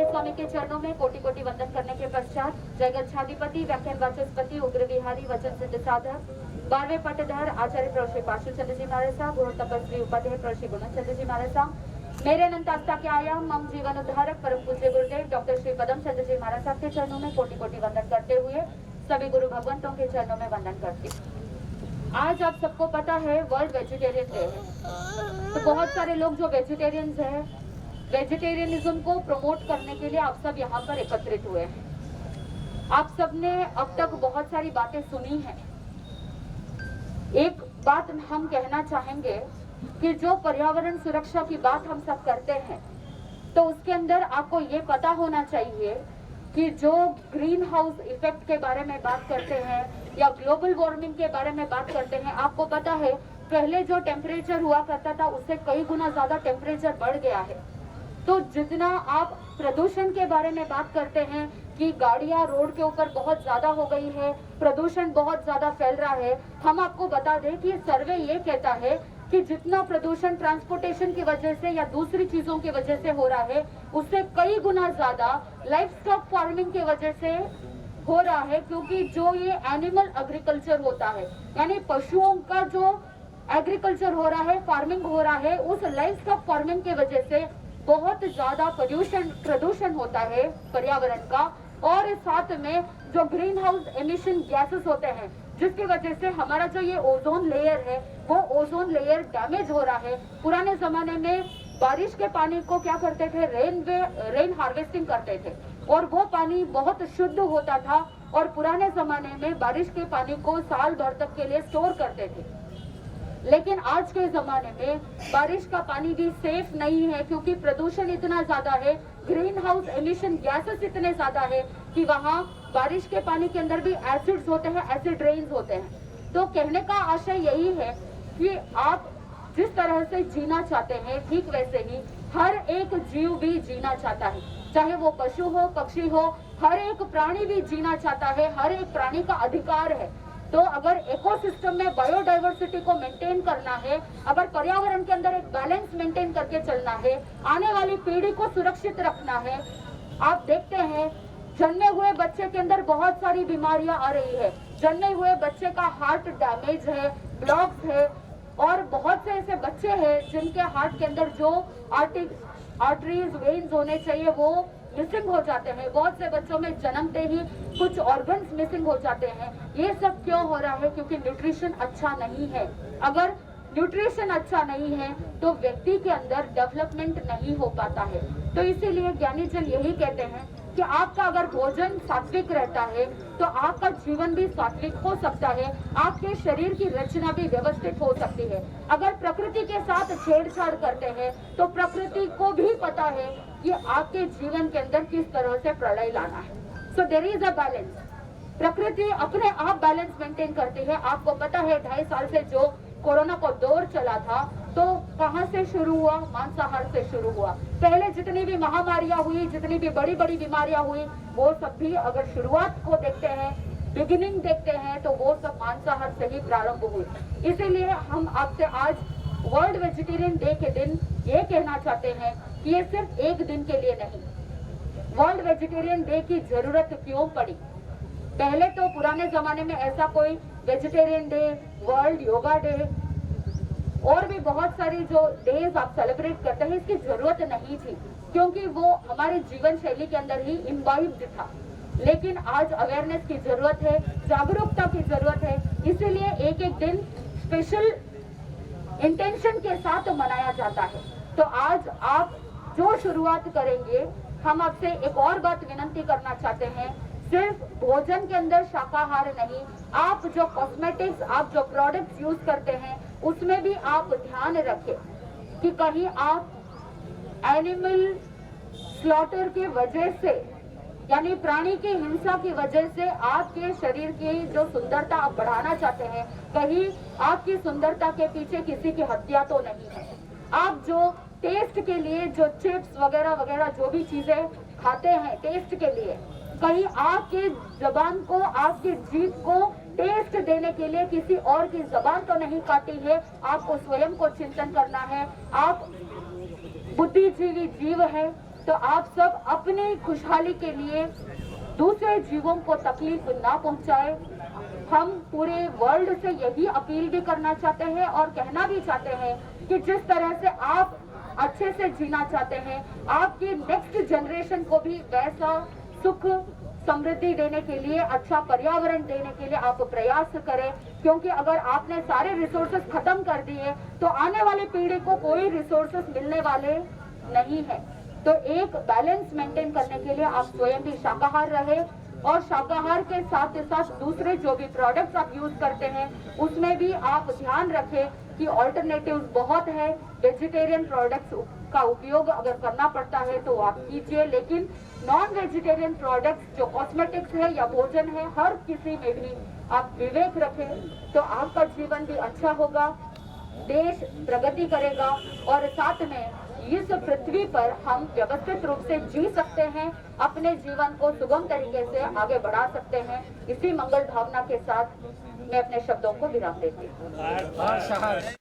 स्वामी के चरणों में कोटि कोटि वंदन करने के पश्चात जगत छाधिपति व्याख्यान वाचस्पति उग्र विहारी वचन सिद्ध साधक 12वें पट्टधर आचार्य प्रभु श्री पार्श्व चंद्र जी महाराज साहब गुरु तपस्वी उपाध्याय प्रभु श्री गुणचंद्र जी महाराज साहब मेरे अनंत आस्था के आयाम मम जीवन उद्धारक परम पूज्य गुरुदेव डॉक्टर श्री पदम चंद्र जी महाराज साहब के चरणों में कोटि कोटि वंदन करते हुए सभी गुरु भगवंतों के चरणों में वंदन करती। आज आप सबको पता है वर्ल्ड वेजिटेरियन डे है, तो बहुत सारे लोग जो वेजिटेरियंस हैं वेजिटेरियनिज्म को प्रमोट करने के लिए आप सब यहाँ पर एकत्रित हुए हैं। आप सब ने अब तक बहुत सारी बातें सुनी हैं। एक बात हम कहना चाहेंगे कि जो पर्यावरण सुरक्षा की बात हम सब करते हैं तो उसके अंदर आपको ये पता होना चाहिए कि जो ग्रीन हाउस इफेक्ट के बारे में बात करते हैं या ग्लोबल वार्मिंग के बारे में बात करते हैं, आपको पता है पहले जो टेम्परेचर हुआ करता था उससे कई गुना ज्यादा टेम्परेचर बढ़ गया है। तो जितना आप प्रदूषण के बारे में बात करते हैं कि गाड़ियां रोड के ऊपर बहुत ज्यादा हो गई है, प्रदूषण बहुत ज्यादा फैल रहा है, हम आपको बता दें कि सर्वे ये कहता है कि जितना प्रदूषण ट्रांसपोर्टेशन की वजह से या दूसरी चीजों की वजह से हो रहा है उससे कई गुना ज्यादा लाइफ स्टॉक फार्मिंग की वजह से हो रहा है, क्योंकि जो ये एनिमल एग्रीकल्चर होता है यानी पशुओं का जो एग्रीकल्चर हो रहा है, फार्मिंग हो रहा है, उस लाइफ स्टॉक फार्मिंग की वजह से बहुत ज्यादा प्रदूषण होता है पर्यावरण का। और साथ में जो ग्रीन हाउस एमिशन गैसेस होते हैं जिसकी वजह से हमारा जो ये ओजोन लेयर है वो ओजोन लेयर डैमेज हो रहा है। पुराने जमाने में बारिश के पानी को क्या करते थे, रेन हार्वेस्टिंग करते थे और वो पानी बहुत शुद्ध होता था और पुराने जमाने में बारिश के पानी को साल भर तक के लिए स्टोर करते थे। लेकिन आज के जमाने में बारिश का पानी भी सेफ नहीं है क्योंकि प्रदूषण इतना ज्यादा है, ग्रीन हाउस एमिशन गैसेस इतने ज्यादा है कि वहाँ बारिश के पानी के अंदर भी एसिड्स होते हैं, एसिड रेन्स होते हैं। तो कहने का आशय यही है कि आप जिस तरह से जीना चाहते हैं ठीक वैसे ही हर एक जीव भी जीना चाहता है, चाहे वो पशु हो पक्षी हो, हर एक प्राणी भी जीना चाहता है, हर एक प्राणी का अधिकार है। तो अगर इकोसिस्टम में बायोडाइवर्सिटी को मेंटेन करना है, अगर पर्यावरण के अंदर एक बैलेंस मेंटेन करके चलना है, आने वाली पीढ़ी को सुरक्षित रखना है। आप देखते हैं जन्मे हुए बच्चे के अंदर बहुत सारी बीमारियां आ रही है, जन्मे हुए बच्चे का हार्ट डैमेज है, ब्लॉक्स है और बहुत से ऐसे बच्चे हैं जिनके हार्ट के अंदर जो आर्टरीज वेन्स होने चाहिए वो मिसिंग हो जाते हैं। बहुत से बच्चों में जन्मते ही कुछ ऑर्गन्स मिसिंग हो जाते हैं। ये सब क्यों हो रहा है? क्योंकि न्यूट्रिशन अच्छा नहीं है। अगर न्यूट्रिशन अच्छा नहीं है तो व्यक्ति के अंदर डेवलपमेंट नहीं हो पाता है। तो इसीलिए ज्ञानी जन यही कहते हैं कि आपका अगर भोजन सात्विक रहता है तो आपका जीवन भी सात्विक हो सकता है, आपके शरीर की रचना भी व्यवस्थित हो सकती है। अगर प्रकृति के साथ छेड़छाड़ करते हैं तो प्रकृति को भी पता है कि आपके जीवन के अंदर किस तरह से प्रलय लाना है। So there is a balance. प्रकृति अपने आप बैलेंस मेंटेन करती है। आपको पता है 2.5 साल से जो कोरोना का दौर चला था तो कहां से शुरू हुआ? मांसाहार से शुरू हुआ। पहले जितनी भी महामारियां हुई, जितनी भी बड़ी बड़ी बीमारियां हुई, वो सब भी अगर शुरुआत को देखते हैं, बिगिनिंग देखते हैं तो वो सब मांसाहार से ही प्रारंभ हुई। इसीलिए हम आपसे आज वर्ल्ड वेजिटेरियन डे के दिन ये कहना चाहते हैं कि ये सिर्फ एक दिन के लिए नहीं, वर्ल्ड वेजिटेरियन डे की जरूरत क्यों पड़ी? पहले तो पुराने जमाने में ऐसा कोई vegetarian day, world yoga day और भी बहुत सारी जो डेज आप सेलिब्रेट करते हैं इसकी जरूरत नहीं थी क्योंकि वो हमारे जीवन शैली के अंदर ही इम्बाइब्ड था। लेकिन आज अवेयरनेस की जरूरत है, जागरूकता की जरूरत है, इसीलिए एक एक दिन स्पेशल इंटेंशन के साथ मनाया जाता है। तो आज आप जो शुरुआत करेंगे, हम आपसे एक और बात विनती करना चाहते हैं, सिर्फ भोजन के अंदर शाकाहार नहीं, आप जो कॉस्मेटिक्स, आप जो प्रोडक्ट्स यूज करते हैं उसमें भी आप ध्यान रखें कि कहीं आप एनिमल स्लॉटर की वजह से यानी प्राणी की हिंसा की वजह से आपके शरीर की जो सुंदरता आप बढ़ाना चाहते हैं, कहीं आपकी सुंदरता के पीछे किसी की हत्या तो नहीं है। आप जो टेस्ट के लिए जो चिप्स वगैरह वगैरह जो भी चीजें खाते हैं टेस्ट के लिए, कहीं आपके जबान को, आपकी जीभ को टेस्ट देने के लिए किसी और की जबान तो नहीं काटी है, आपको स्वयं को चिंतन करना है। आप बुद्धिजीवी जीव है, तो आप सब अपनी खुशहाली के लिए दूसरे जीवों को तकलीफ ना पहुंचाए। हम पूरे वर्ल्ड से यही अपील भी करना चाहते हैं और कहना भी चाहते हैं कि जिस तरह से आप अच्छे से जीना चाहते हैं, आपकी नेक्स्ट जनरेशन को भी वैसा सुख समृद्धि देने के लिए, अच्छा पर्यावरण देने के लिए आप प्रयास करें। क्योंकि अगर आपने सारे रिसोर्सेस खत्म कर दिए तो आने वाली पीढ़ी को कोई रिसोर्सेस मिलने वाले नहीं है। तो एक बैलेंस मेंटेन करने के लिए आप स्वयं भी शाकाहार रहे, और शाकाहार के साथ साथ दूसरे जो भी प्रोडक्ट्स आप यूज करते हैं उसमें भी आप ध्यान रखें कि ऑल्टरनेटिव्स बहुत है। वेजिटेरियन प्रोडक्ट्स का उपयोग अगर करना पड़ता है तो आप कीजिए, लेकिन नॉन वेजिटेरियन प्रोडक्ट्स जो कॉस्मेटिक्स है या भोजन है, हर किसी में भी आप विवेक रखें तो आपका जीवन भी अच्छा होगा, देश प्रगति करेगा और साथ में इस पृथ्वी पर हम व्यवस्थित रूप से जी सकते हैं, अपने जीवन को सुगम तरीके से आगे बढ़ा सकते हैं। इसी मंगल भावना के साथ मैं अपने शब्दों को विराम देती हूँ।